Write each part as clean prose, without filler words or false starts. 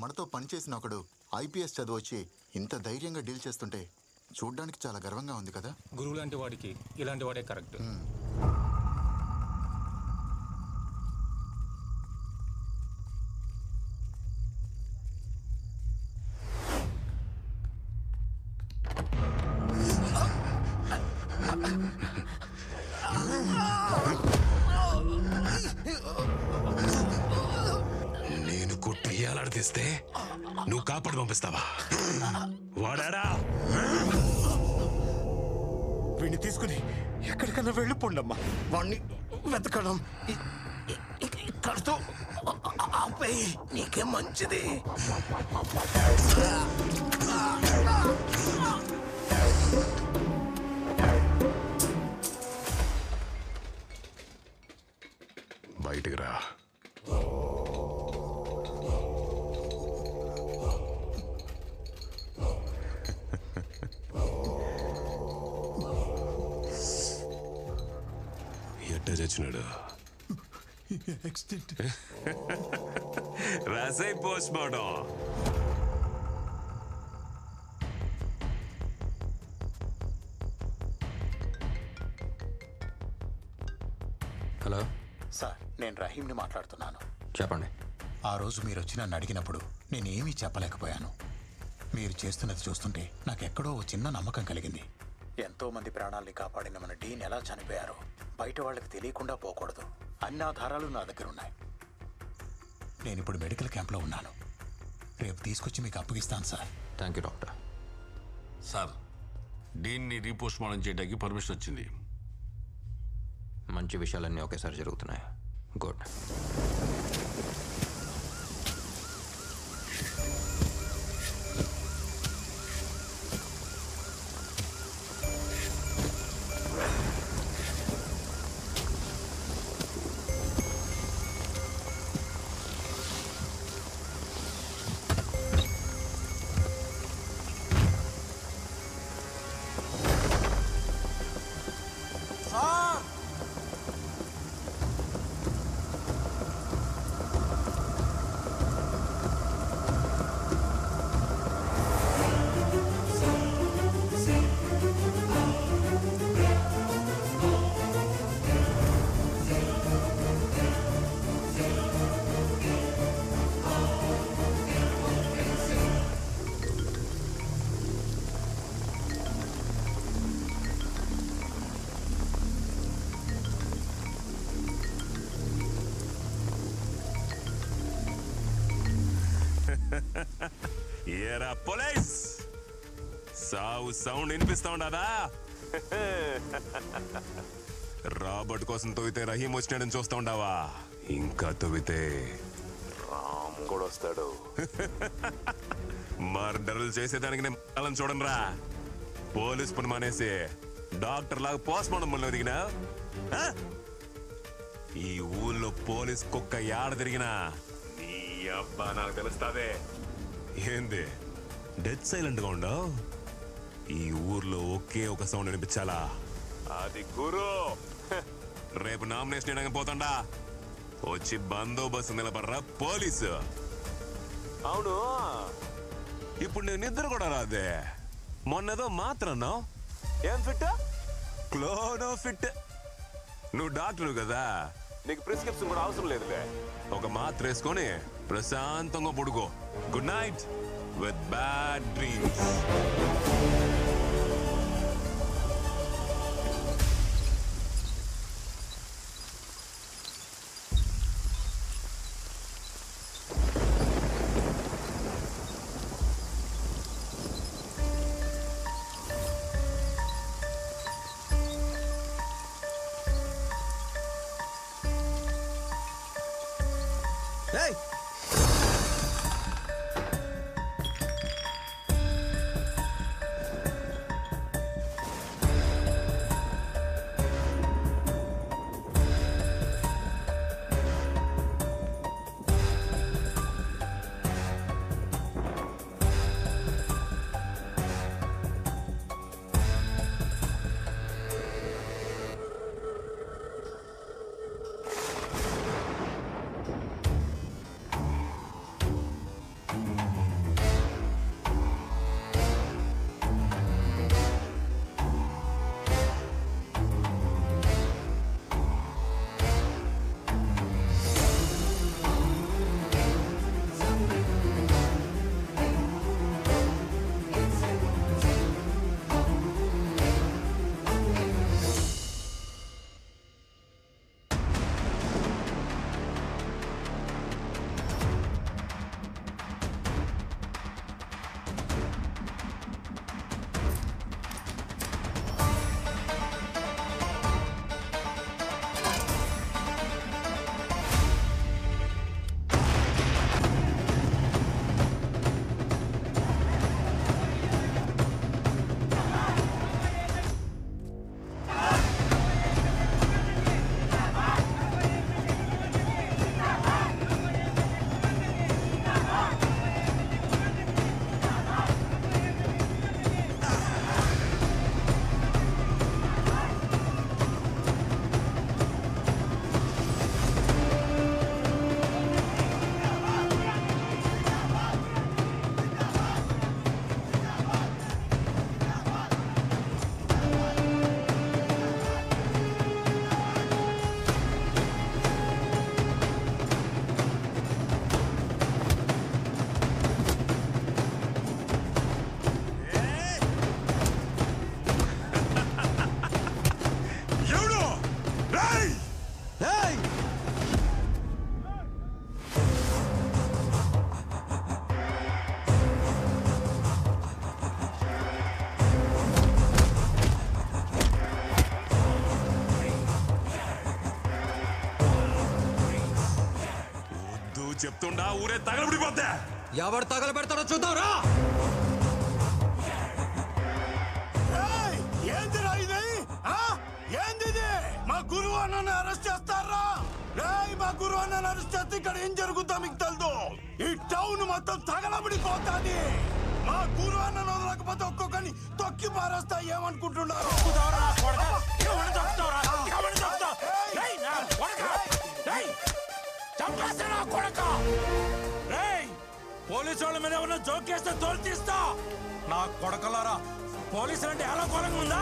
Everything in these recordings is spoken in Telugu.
మనతో పనిచేసిన ఒకడు ఐపీఎస్ చదివొచ్చి ఇంత ధైర్యంగా డీల్ చేస్తుంటే చూడ్డానికి చాలా గర్వంగా ఉంది కదా. గురువు లాంటి వాడికి ఇలాంటి వాడే కరెక్ట్. నేను కొట్టి ఏలాడితే నువ్వు కాపాడు పంపిస్తావా? వాడాడా వీడిని తీసుకుని ఎక్కడికన్నా వెళ్ళిపోండమ్మా. వాణ్ణి వెతకడం ఇక్కడితో ఆపేయి, నీకే మంచిది. బయటికి రా. ఎట్ట చచ్చినాడు? రాసై పోస్ట్ మార్టం. హలో సార్, నేను రహీంని మాట్లాడుతున్నాను. చెప్పండి. ఆ రోజు మీరు వచ్చి నన్ను అడిగినప్పుడు నేనేమీ చెప్పలేకపోయాను. మీరు చేస్తున్నది చూస్తుంటే నాకెక్కడో ఓ చిన్న నమ్మకం కలిగింది. ఎంతో మంది ప్రాణాల్ని కాపాడిన మన డీన్ ఎలా చనిపోయారో బయట వాళ్ళకి తెలియకుండా పోకూడదు. అన్ని ఆధారాలు నా దగ్గర ఉన్నాయి. నేను ఇప్పుడు మెడికల్ క్యాంప్లో ఉన్నాను. రేపు తీసుకొచ్చి మీకు అప్పగిస్తాను sir. Thank you doctor. Sir, డీన్ని రీపోస్ట్ మార్టం చేయడానికి పర్మిషన్ వచ్చింది. మంచి విషయాలన్నీ ఒకేసారి జరుగుతున్నాయి. గుడ్. ఏరా పోలీస్, సావు సౌండ్ వినిపిస్తా ఉండదా? రాబర్ట్ కోసం తవ్వితే రహీం వచ్చినాడని చూస్తా ఉండవా? ఇంకా తవ్వితే రామ్ కూడా వస్తాడు. మర్డర్లు చేసేదానికి నేను అలా చూడండి రా. పోలీస్ పని మానేసి డాక్టర్ లాగా పోస్ట్ మార్టం పనిలో దిగినా ఈ ఊళ్ళో పోలీస్ కుక్క ఏడ తిరిగినా నీ అబ్బా నాకు తెలుస్తాదే. ఏంది డెడ్ సైలెంట్ గా ఉండవు? ఈ ఊర్లో ఒకే ఒక సౌండ్ వినిపించాలా, అది గురు. రేపు నామినేషన్ వేయడానికి పోతాండా, వచ్చి బందోబస్తు నిలబడరా పోలీసు. అవును, ఇప్పుడు నేను నిద్ర కూడా రాదే. మొన్నదో మాత్రం ఏం ఫిట్, క్లోనో ఫిట్. నువ్వు డాక్టర్ కదా, నీకు ప్రిస్క్రిప్షన్ కూడా అవసరం లేదులే. ఒక మాత్ర వేసుకొని ప్రశాంతంగా పడుకో. Good night with bad dreams. చెప్తుండా ఊరే తగలబడిపోద్దా. ఎవరు తగలబెడతాడో చూద్దాం రా. ఏందిరా ఇది? ఏందిది? మా గురువు అన్నని అరెస్ట్ చేస్తారా? మా గురువు అన్నని అరెస్ట్ చేస్తే ఇక్కడ ఏం జరుగుతా మీకు తెలుదు. ఈ టౌన్ మొత్తం తగలబడిపోతాది. మా గురువు అన్నను వదలకపోతే ఒక్కొక్కని తొక్కి పారేస్తా. ఏమనుకుంటున్నారు? పోలీసు వాళ్ళ మీద ఏమన్నా జోకేస్తే తోలు తీస్తా. నా కొడకలారా, పోలీసులు అంటే ఎలా కోలంగా ఉందా?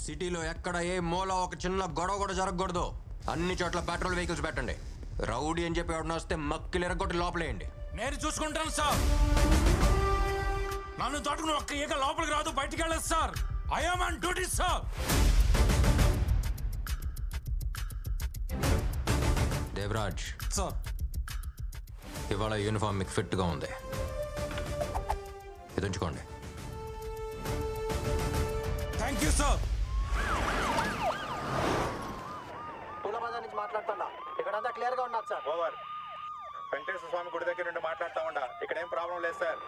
సిటీలో ఎక్కడ ఏ మూల ఒక చిన్న గొడవ కూడా జరగకూడదు. అన్ని చోట్ల పెట్రోల్ వెహికల్స్ పెట్టండి. రౌడీ అని చెప్పి ఎవడన్నా వస్తే మక్కిలు ఎరగొట్టి లోపలేయండి. నేను చూసుకుంటాను సార్. నన్ను తోటకుని ఒక్క ఈగ లోపలికి రాదు, బయటికి వెళ్ళదు sir. I am on duty sir. Devaraj sir, ఇవాళ యూనిఫామ్ మీకు ఫిట్గా ఉంది. ఇది ఉంచుకోండి. Thank you sir. పూలబజార్ నుంచి మాట్లాడుతున్నా. ఇక్కడంతా క్లియర్ గా ఉన్నది సార్. ఓవర్. వెంకటేశ్వర స్వామి గుడి దగ్గర నుండి మాట్లాడుతూ ఉండా. ఇక్కడ ఏం ప్రాబ్లం లేదు సార్.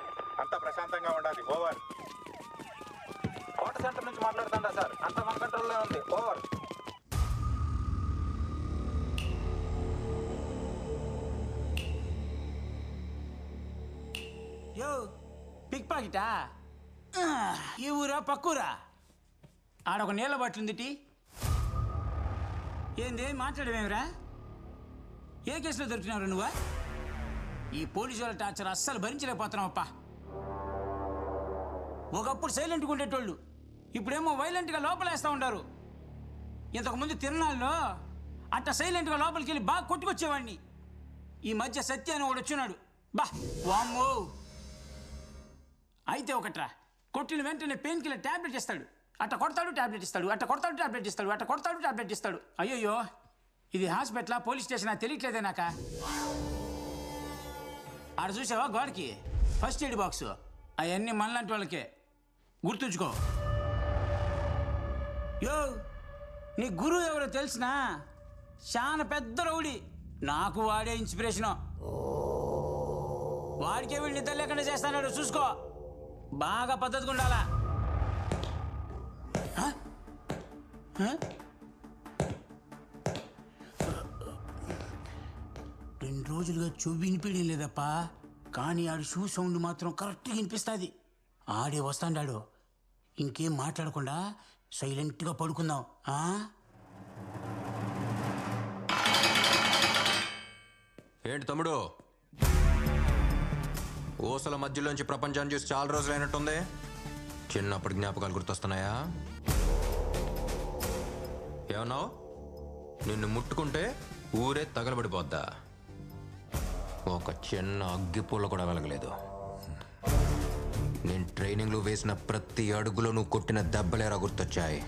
అంతా ప్రశాంతంగా ఉండాలి. ఓవర్. కోట సెంటర్ నుంచి మాట్లాడుతుండా సార్. అంతా మన కంట్రోల్లో ఉంది. ఓవర్. యో పిక్ పాకెటా? ఈ ఊరా పక్కూరా? ఆడొక నీళ్ళ బాటిల్ ఏంది మాట్లాడమేమిరా? ఏ కేసులో దొరికినావురా నువ్వా? ఈ పోలీసు వాళ్ళ టార్చర్ అస్సలు భరించలేకపోతున్నావప్పా. ఒకప్పుడు సైలెంట్గా ఉండేటోళ్ళు ఇప్పుడేమో వైలెంట్గా లోపలేస్తూ ఉంటారు. ఇంతకుముందు తిరణాల్లో అట్ట సైలెంట్గా లోపలికి వెళ్ళి బాగా కొట్టుకొచ్చేవాడిని. ఈ మధ్య సత్య అని ఒకడు వచ్చినాడు. బా వామ్మో. అయితే ఒకట్రా, కొట్టిన వెంటనే పెయిన్ కిల్లర్ ట్యాబ్లెట్ ఇస్తాడు. అట్ట కొడతాడు, ట్యాబ్లెట్ ఇస్తాడు. అట్ట కొడతాడు, ట్యాబ్లెట్ ఇస్తాడు. అట్ట కొడతాడు, ట్యాబ్లెట్ ఇస్తాడు. అయ్యయ్యో, ఇది హాస్పిటలా పోలీస్ స్టేషనా తెలియట్లేదే నాక. ఆడ చూసావా గోడకి ఫస్ట్ ఎయిడ్ బాక్స్? అవన్నీ మనలాంటి వాళ్ళకే, గుర్తుంచుకో. యో, నీ గురువు ఎవరో తెలిసినా? చాలా పెద్ద రౌడీ. నాకు వాడే ఇన్స్పిరేషను. వాడికే వీళ్ళు నిద్ర లేకుండా చేస్తాడు. చూసుకో, బాగా పద్ధతిగా ఉండాలా. 2 రోజులుగా చెవి వినిపించడం లేదప్పా. కానీ ఆడి షూ సౌండ్ మాత్రం కరెక్ట్గా వినిపిస్తుంది. ఆడే వస్తాడాడు. ఇంకేం మాట్లాడకుండా సైలెంట్గా పడుకుందాం. ఏంటి తమ్ముడు, ఊసల మధ్యలోంచి ప్రపంచాన్ని చూసి చాలా రోజులు అయినట్టుంది. చిన్నప్పటి జ్ఞాపకాలు గుర్తొస్తున్నాయా? ఏమన్నావు? నిన్ను ముట్టుకుంటే ఊరే తగలబడిపోద్దా? ఒక చిన్న అగ్గిపూల కూడా వెలగలేదు. నేను ట్రైనింగ్లో వేసిన ప్రతి అడుగులో నువ్వు కొట్టిన దెబ్బలేరా గుర్తొచ్చాయి.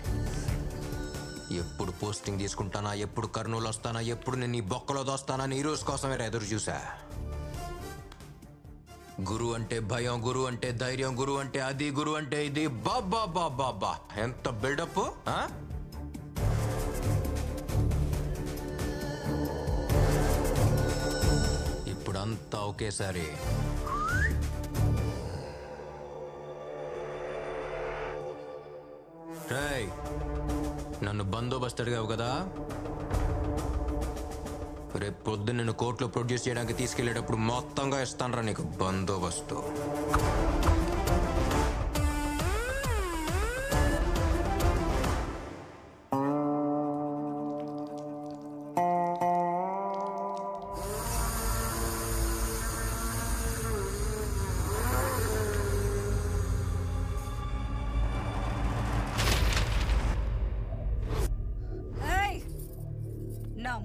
ఎప్పుడు పోస్టింగ్ తీసుకుంటానా, ఎప్పుడు కర్నూలు వస్తానా, ఎప్పుడు నేను ఈ బొక్కలో దోస్తానా అని ఈ రోజు కోసమే ఎదురు చూసా. గురు అంటే భయం, గురు అంటే ధైర్యం, గురు అంటే అది, గురు అంటే ఇది. బాబా బాబా బా, ఎంత బిల్డప్! ఇప్పుడంతా ఒకేసారి రేయ్, నన్ను బందోబస్తు అడిగావు కదా, రేపు పొద్దున్న నిన్ను కోర్టులో ప్రొడ్యూస్ చేయడానికి తీసుకెళ్లేటప్పుడు మొత్తంగా ఇస్తానరా నీకు బందోబస్తు.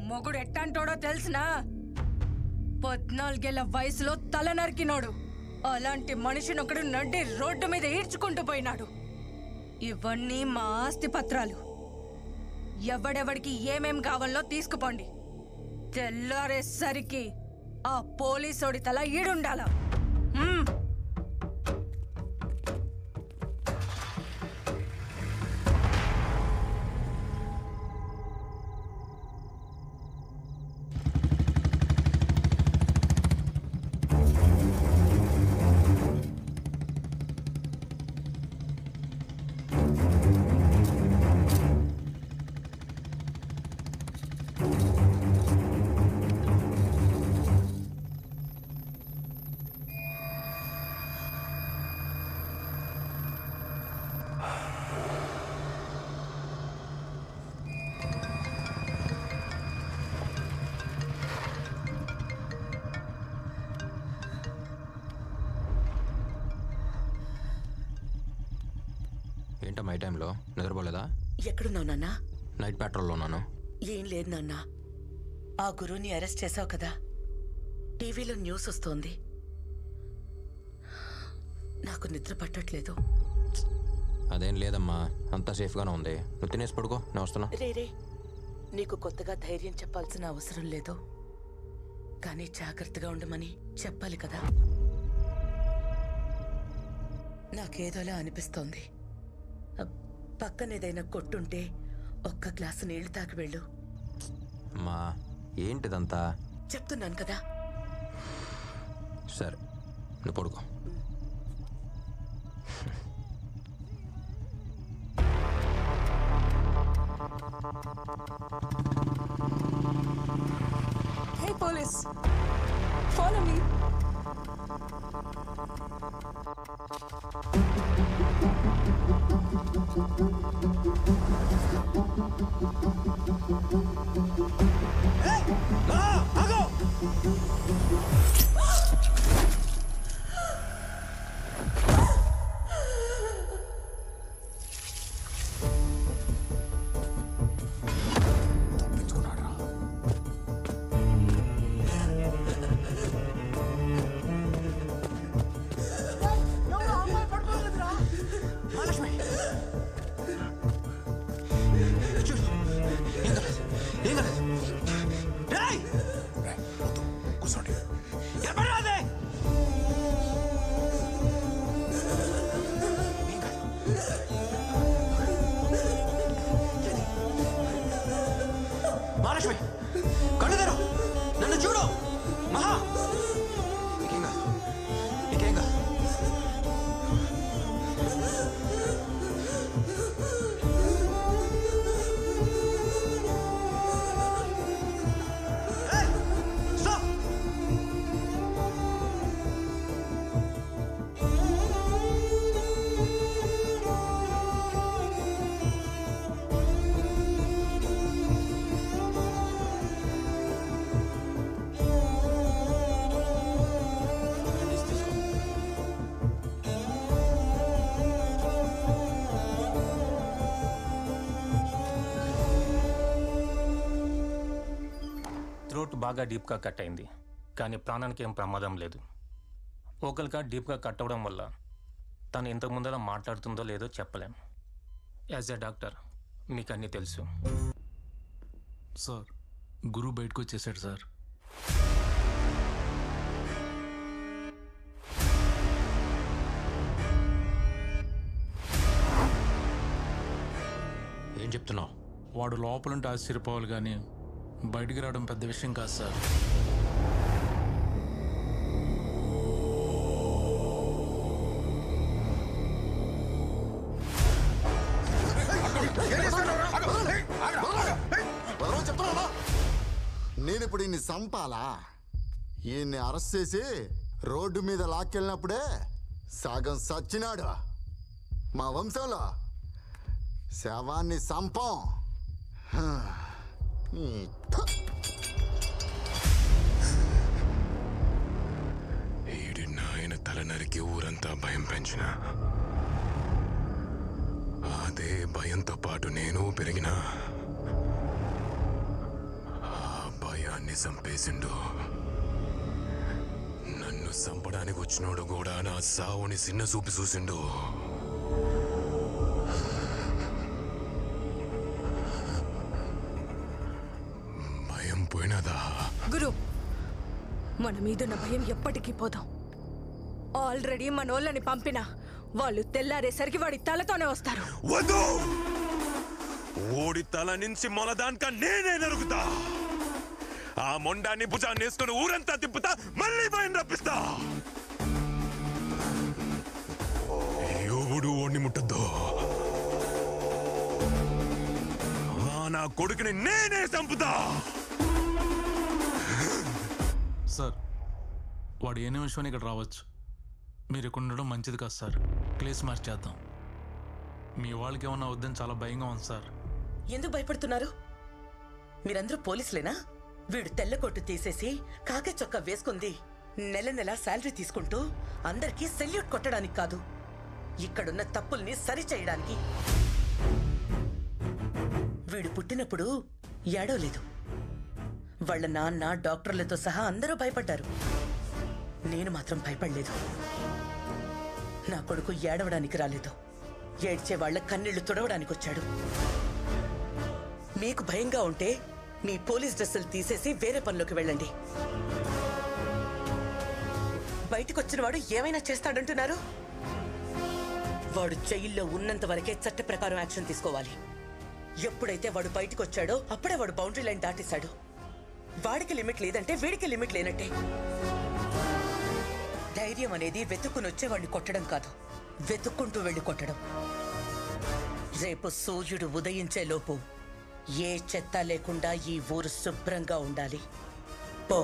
మొగుడు ఎట్టంటోడో తెలిసినా? 14 ఏళ్ల వయసులో తల నరికినోడు. అలాంటి మనిషిని ఒకడు నడ్డి రోడ్డు మీద ఈడ్చుకుంటూ పోయినాడు. ఇవన్నీ మా ఆస్తి పత్రాలు. ఎవడెవడికి ఏమేం కావాలో తీసుకుపోండి. తెల్లారేసరికి ఆ పోలీసోడి తల ఈడుండాల. ఏంటమ్మా ఈ టైంలో నిద్రపోలేదా? ఎక్కడున్నావు నాన్న? నైట్ పెట్రోల్లో ఉన్నాను. ఏం లేదు నాన్న, ఆ గురువుని అరెస్ట్ చేసావు కదా, టీవీలో న్యూస్ వస్తోంది. నాకు నిద్ర పట్టట్లేదు. అదేం లేదమ్మా, అంతా సేఫ్గానే ఉంది. నువ్వు తినేసి పడుకో, నేను వస్తున్నా. రే, నీకు కొత్తగా ధైర్యం చెప్పాల్సిన అవసరం లేదు, కానీ జాగ్రత్తగా ఉండమని చెప్పాలి కదా. నాకేదోలా అనిపిస్తోంది. పక్కనేదైనా కొట్టుంటే ఒక్క గ్లాసు నీళ్లు తాగి వెళ్ళు. అమ్మా ఏంటిదంతా? చెప్తున్నాను కదా. సరే నువ్వు పడుకో. Hey police, follow me. Hey! Ago! Mahalakshmi కళ్ళు తెరు, నన్ను చూడు. మహా నీకేంగా థ్రోట్ బాగా డీప్గా కట్ అయింది, కానీ ప్రాణానికి ఏం ప్రమాదం లేదు. ఓకల్గా డీప్గా కట్ అవ్వడం వల్ల తను ఇంతకు ముందర మాట్లాడుతుందో లేదో చెప్పలేం. యాజ్ ఎ డాక్టర్ మీకు అన్నీ తెలుసు. సార్ గురువు బయటకు వచ్చేసాడు సార్. ఏం చెప్తున్నావు? వాడు లోపలుంటే ఆశ్చర్యపోవాలి కానీ బయటికి రావడం పెద్ద విషయం కాదు సార్. నేను ఇప్పుడు ఈయన్ని చంపాలా? ఈయన్ని అరెస్ట్ చేసి రోడ్డు మీద లాక్కెళ్ళినప్పుడే సగం సచ్చినాడు. మా వంశంలో శవాన్ని చంపం. ఈడి నాయన తల నరికి ఊరంతా భయం పెంచిన, అదే భయంతో పాటు నేను పెరిగినా. ఆ భయాన్ని చంపేసిండు. నన్ను చంపడానికి వచ్చినోడు కూడా నా సావుని చిన్న చూపి చూసిండు. భయం పోయినదా? గురు, మన మీదున్న భయం ఎప్పటికీ పోదాం. ఆల్రెడీ మనోళ్ళని పంపినా వాళ్ళు తెల్లారేసరికి వాడి తలతోనే వస్తారు. వద్దు, ఓడి తల నుంచి మొలదానిక నేనే నరుగుతా. ఆ మొండాన్ని భుజాన్ని వేసుకుని ఊరంతా తిప్పుతా, మళ్ళీ భయం రప్పిస్తా. ఎవడు ఓడిని ముట్టద్దు. నా కొడుకుని నేనే చంపుతా. సార్, వాడు ఏ నిమిషం ఇక్కడ రావచ్చు. మీరు ఇక్కడ ఉండడం మంచిది కాదు సార్. ప్లేస్ మార్చేద్దాం. మీ వాళ్ళకి ఏమన్నా వద్దని చాలా భయంగా ఉంది సార్. ఎందుకు భయపడుతున్నారు? మీరందరూ పోలీసులేనా? వీడు తెల్ల కొట్టు తీసేసి కాకి చొక్కా వేసుకుంది నెల నెల శాలరీ తీసుకుంటూ అందరికీ సెల్యూట్ కొట్టడానికి కాదు, ఇక్కడున్న తప్పుల్ని సరిచేయడానికి. వీడు పుట్టినప్పుడు ఏడవలేదు. వాళ్ళ నాన్న, డాక్టర్లతో సహా అందరూ భయపడ్డారు. నేను మాత్రం భయపడలేదు. నా కొడుకు ఏడవడానికి రాలేదు, ఏడ్చే వాళ్ళ కన్నీళ్లు తుడవడానికి వచ్చాడు. మీకు భయంగా ఉంటే మీ పోలీస్ డ్రెస్సులు తీసేసి వేరే పనిలోకి వెళ్ళండి. బయటకొచ్చిన వాడు ఏమైనా చేస్తాడంటున్నారు? వాడు జైల్లో ఉన్నంత వరకే చట్ట ప్రకారం యాక్షన్ తీసుకోవాలి. ఎప్పుడైతే వాడు బయటకు వచ్చాడో అప్పుడే వాడు బౌండరీ లైన్ దాటేశాడు. వాడికి లిమిట్ లేదంటే వీడికి లిమిట్ లేనట్టే. ధైర్యం అనేది వెతుక్కుని వచ్చేవాడిని కొట్టడం కాదు, వెతుక్కుంటూ వెళ్ళి కొట్టడం. రేపు సూర్యుడు ఉదయించే లోపు ఏ చెత్త లేకుండా ఈ ఊరు శుభ్రంగా ఉండాలి. పో.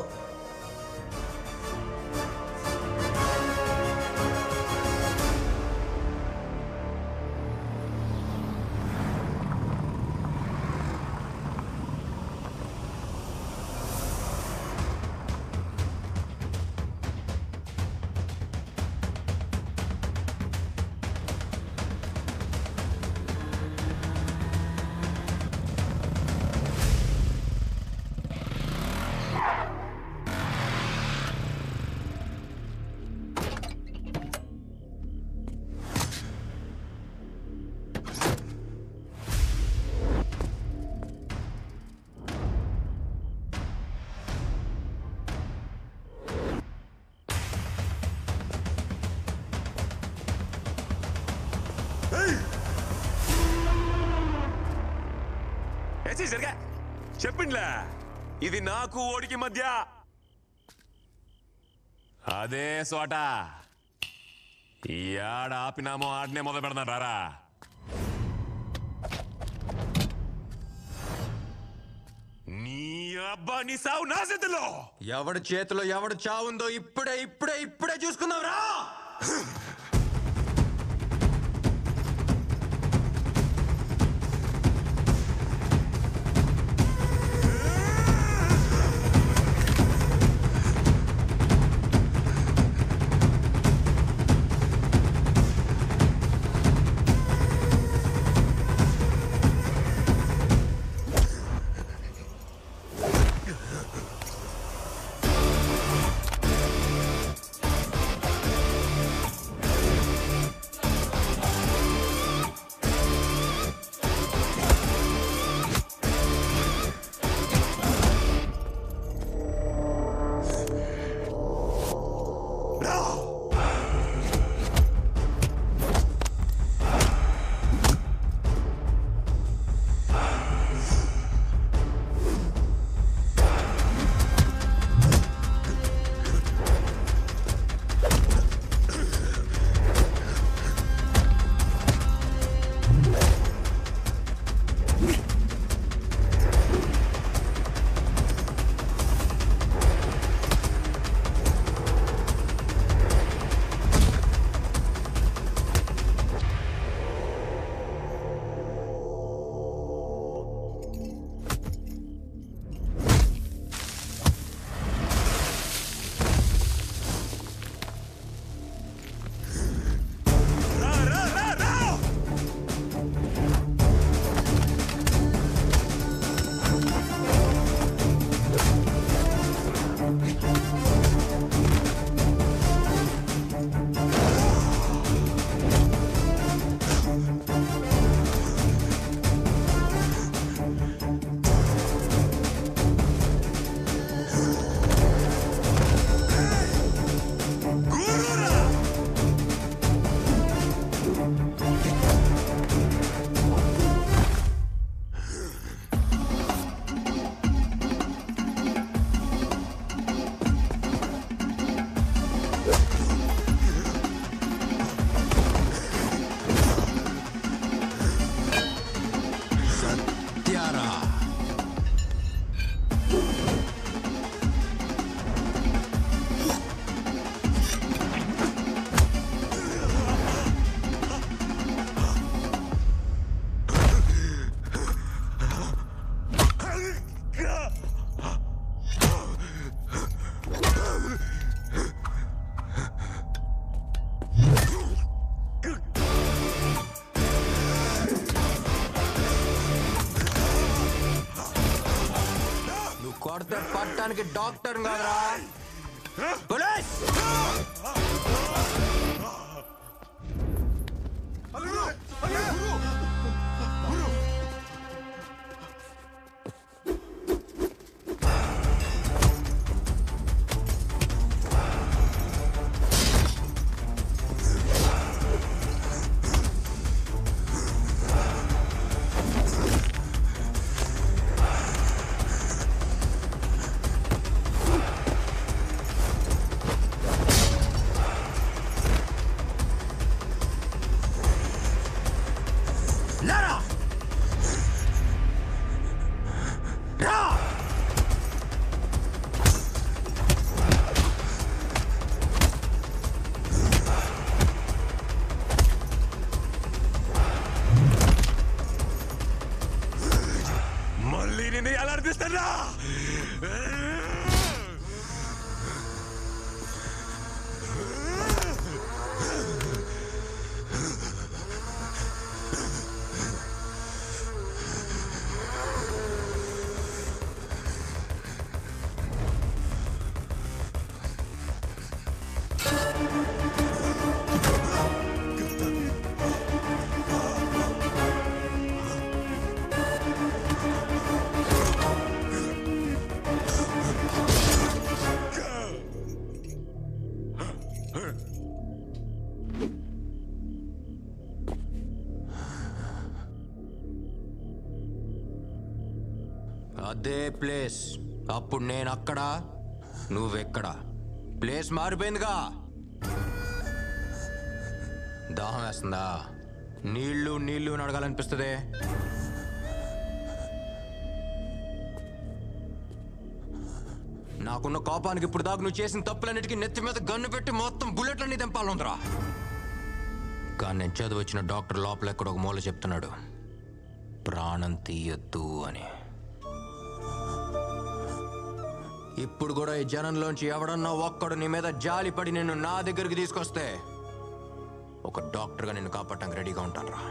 చెప్పిండ్లా, ఇది నాకు ఓడికి మధ్య అదే సోట. ఈ ఆడ ఆపినామో ఆడనే మొదలు పెడతాను. రారా, నీ అబ్బా నీ సావు నా చేతిలో. ఎవడి చేతిలో ఎవడు చావుందో ఇప్పుడే ఇప్పుడే ఇప్పుడే చూసుకుందాం రా. చంపడానికి డాక్టర్ కాదురా. పోలీస్! మళ్ళీ నేను ఎలా అనిపిస్తారా? అదే ప్లేస్. అప్పుడు నేను అక్కడ, నువ్వెక్కడ. ప్లేస్ మారిపోయిందిగా. దాహం వేస్తుందా? నీళ్ళు నీళ్ళు అని అడగాలనిపిస్తుంది. నాకున్న కోపానికి ఇప్పుడు దాకా నువ్వు చేసిన తప్పులన్నిటికీ నెత్తి మీద గన్ను పెట్టి మొత్తం బుల్లెట్లన్నీ తెంపాలందరా. కానీ నేను చదువు వచ్చిన డాక్టర్ లోపల ఎక్కడ ఒక మూల చెప్తున్నాడు, ప్రాణం తీయొద్దు అని. ఇప్పుడు కూడా ఈ జనంలోంచి ఎవడన్నా ఒక్కడు నీ మీద జాలిపడి నిన్ను నా దగ్గరికి తీసుకొస్తే ఒక డాక్టర్గా నిన్ను కాపాడటానికి రెడీగా ఉంటాను రా.